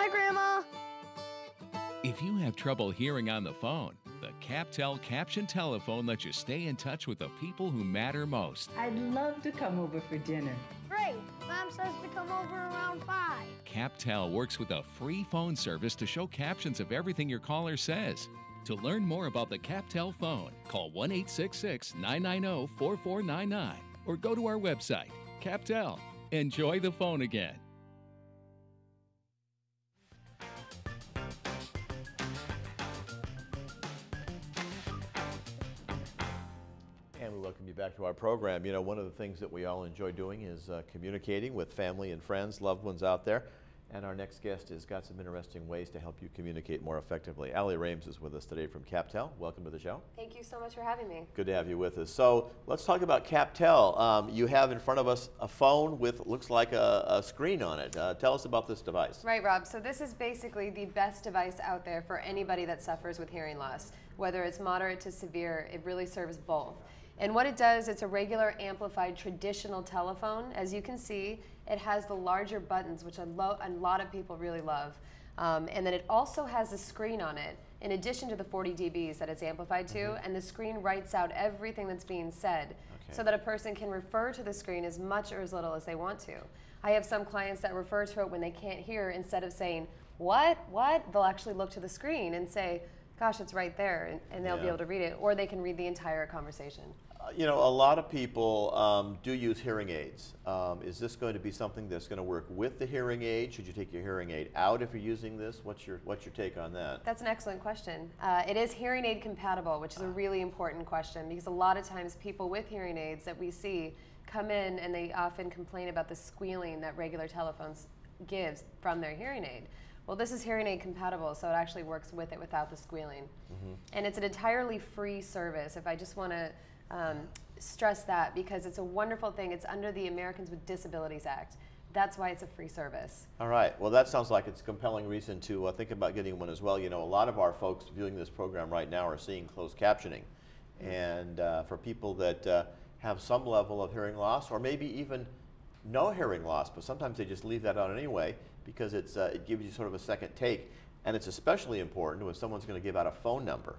Bye, Grandma. If you have trouble hearing on the phone, the Captel Caption Telephone lets you stay in touch with the people who matter most. I'd love to come over for dinner. Great. Mom says to come over around 5. Captel works with a free phone service to show captions of everything your caller says. To learn more about the Captel phone, call 1-866-990-4499 or go to our website, Captel. Enjoy the phone again. And we welcome you back to our program. You know, one of the things that we all enjoy doing is communicating with family and friends, loved ones out there. And our next guest has got some interesting ways to help you communicate more effectively. Alle Rhames is with us today from Captel. Welcome to the show. Thank you so much for having me. Good to have you with us. So let's talk about Captel. You have in front of us a phone with, looks like a screen on it. Tell us about this device. Right, Rob. So this is basically the best device out there for anybody that suffers with hearing loss. Whether it's moderate to severe, it really serves both. And what it does, it's a regular amplified traditional telephone. As you can see, it has the larger buttons, which a lot of people really love. And then it also has a screen on it, in addition to the 40 dBs that it's amplified to, and the screen writes out everything that's being said, so that a person can refer to the screen as much or as little as they want to. I have some clients that refer to it when they can't hear. Instead of saying, what, they'll actually look to the screen and say, gosh, it's right there, and they'll be able to read it, or they can read the entire conversation. You know, a lot of people do use hearing aids. Is this going to be something that's going to work with the hearing aid? Should you take your hearing aid out if you're using this? What's your take on that? That's an excellent question. It is hearing aid compatible, which is a really important question, because a lot of times people with hearing aids that we see come in and they often complain about the squealing that regular telephones gives from their hearing aid. Well, this is hearing aid compatible, so it actually works with it without the squealing. And it's an entirely free service. If I just want to stress that, because it's a wonderful thing. It's under the Americans with Disabilities Act. That's why it's a free service. All right. Well, that sounds like it's a compelling reason to think about getting one as well. You know, a lot of our folks viewing this program right now are seeing closed captioning. And for people that have some level of hearing loss, or maybe even no hearing loss, but sometimes they just leave that on anyway because it gives you sort of a second take. And it's especially important when someone's going to give out a phone number.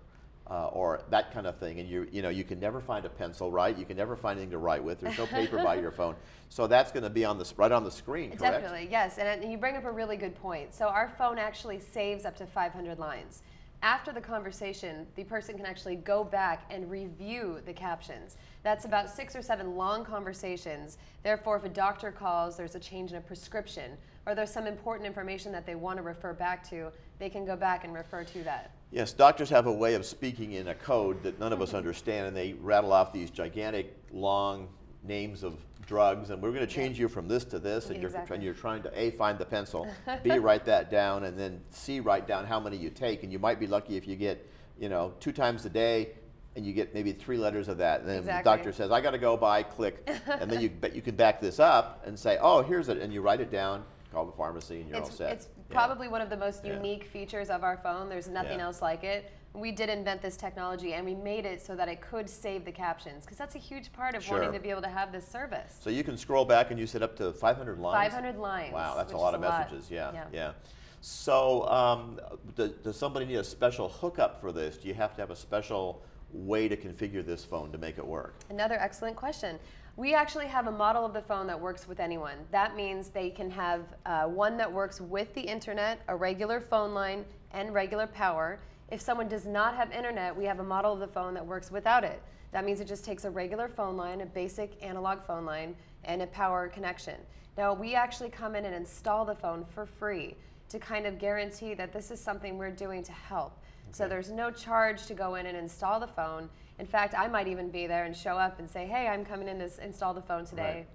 Or that kind of thing, and you can never find a pencil, right? You can never find anything to write with. There's no paper by your phone, so that's going to be right on the screen, correct? Definitely, yes. And you bring up a really good point. So our phone actually saves up to 500 lines. After the conversation, the person can actually go back and review the captions. That's about 6 or 7 long conversations. Therefore, if a doctor calls, there's a change in a prescription, or there's some important information that they want to refer back to, they can go back and refer to that. Yes, doctors have a way of speaking in a code that none of us understand, and they rattle off these gigantic, long names of drugs, and we're going to change you from this to this, and you're trying to A, find the pencil, B, write that down, and then C, write down how many you take, and you might be lucky if you get, 2 times a day, and you get maybe 3 letters of that, and then the doctor says, I got to go by, click, and then you can back this up and say, oh, here's it, and you write it down, call the pharmacy, and you're all set. It's probably one of the most unique features of our phone. There's nothing else like it. We did invent this technology, and we made it so that it could save the captions, because that's a huge part of wanting to be able to have this service. So you can scroll back and you set up to 500 lines? 500 lines. Wow, that's a lot of messages. Yeah. So does somebody need a special hookup for this? Do you have to have a special way to configure this phone to make it work? Another excellent question. We actually have a model of the phone that works with anyone. That means they can have one that works with the internet, a regular phone line, and regular power. If someone does not have internet, we have a model of the phone that works without it. That means it just takes a regular phone line, a basic analog phone line, and a power connection. Now, we actually come in and install the phone for free to kind of guarantee that this is something we're doing to help. So there's no charge to go in and install the phone. In fact, I might even be there and show up and say, hey, I'm coming in to install the phone today. Right.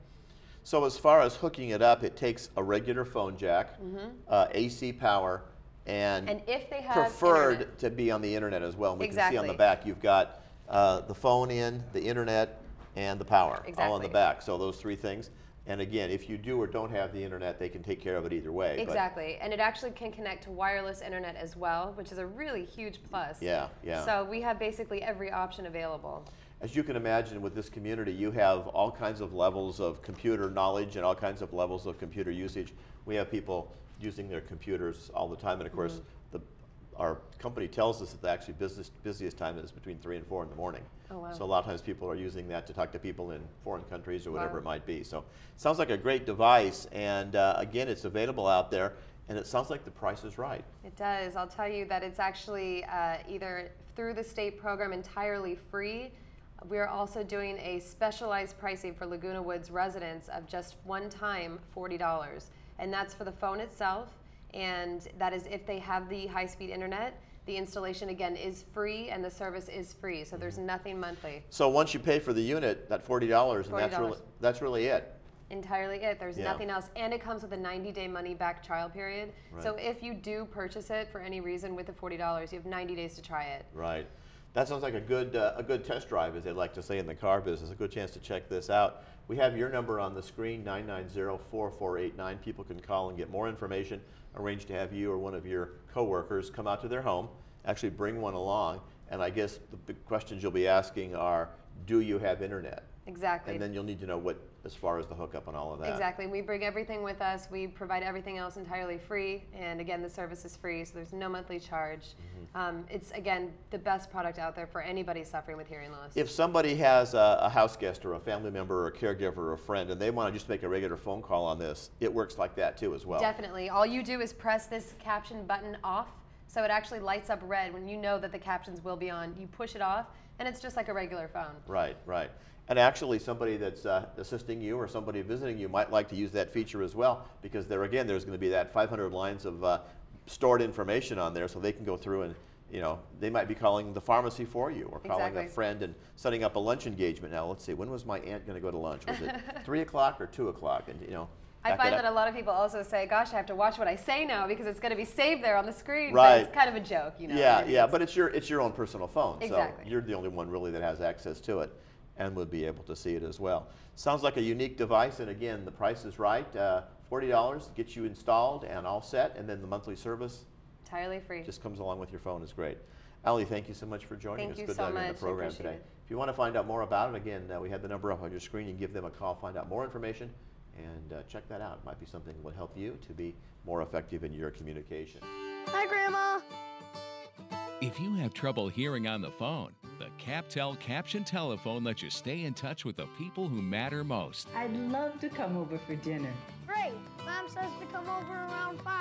So as far as hooking it up, it takes a regular phone jack, AC power, and if they have preferred internet, to be on the internet as well. And we can see on the back you've got the phone in, the internet, and the power all on the back. So those 3 things. And again, if you do or don't have the internet, they can take care of it either way. Exactly. And it actually can connect to wireless internet as well, which is a really huge plus. Yeah. So we have basically every option available. As you can imagine, with this community, you have all kinds of levels of computer knowledge and all kinds of levels of computer usage. We have people using their computers all the time. And of course, our company tells us that the actually busiest time is between 3 and 4 in the morning. Oh, wow. So a lot of times people are using that to talk to people in foreign countries or whatever Wow. it might be. So it sounds like a great device, and again, it's available out there, and it sounds like the price is right. It does. I'll tell you that it's actually either through the state program entirely free. We're also doing a specialized pricing for Laguna Woods residents of just one time $40. And that's for the phone itself. And that is if they have the high-speed internet. The installation, again, is free and the service is free. So there's nothing monthly. So once you pay for the unit, that $40, and $40. that's really it. Entirely it. There's Yeah. nothing else. And it comes with a 90-day money-back trial period. Right. So if you do purchase it for any reason with the $40, you have 90 days to try it. Right. That sounds like a good test drive, as they like to say in the car business. A good chance to check this out. We have your number on the screen, 990-4489. People can call and get more information, arrange to have you or one of your coworkers come out to their home, actually bring one along. And I guess the big questions you'll be asking are, do you have internet? Exactly. And then you'll need to know what, as far as the hookup and all of that. Exactly. We bring everything with us. We provide everything else entirely free. And again, the service is free, so there's no monthly charge. It's, again, the best product out there for anybody suffering with hearing loss. If somebody has a house guest or a family member or a caregiver or a friend and they want to just make a regular phone call on this, it works like that too as well. Definitely. All you do is press this caption button off, so it actually lights up red when you know that the captions will be on. You push it off, and it's just like a regular phone. Right, right. And actually somebody that's assisting you or somebody visiting you might like to use that feature as well, because there again, there's going to be that 500 lines of stored information on there, so they can go through and, you know, they might be calling the pharmacy for you or calling Exactly. a friend and setting up a lunch engagement. Now, let's see, when was my aunt going to go to lunch? Was it 3 o'clock or 2 o'clock? And, you know, I find that a lot of people also say, gosh, I have to watch what I say now because it's going to be saved there on the screen. Right. But it's kind of a joke, you know. Yeah, I mean, yeah, but it's your own personal phone. Exactly. So you're the only one really that has access to it and would be able to see it as well. Sounds like a unique device, and again, the price is right. $40 gets you installed and all set, and then the monthly service entirely free. just comes along with your phone. Is great. Allie, thank you so much for joining us. Thank you Good so luck in much. the program I appreciate today. it. If you want to find out more about it, again, we have the number up on your screen. You can give them a call, find out more information, and check that out. It might be something that will help you to be more effective in your communication. Hi, Grandma. If you have trouble hearing on the phone, the Captel Caption Telephone lets you stay in touch with the people who matter most. I'd love to come over for dinner. Great. Mom says to come over around 5.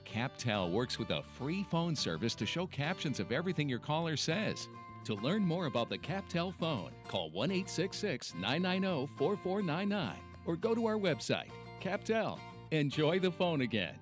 Captel works with a free phone service to show captions of everything your caller says. To learn more about the Captel phone, call 1-866-990-4499 or go to our website, Captel. Enjoy the phone again.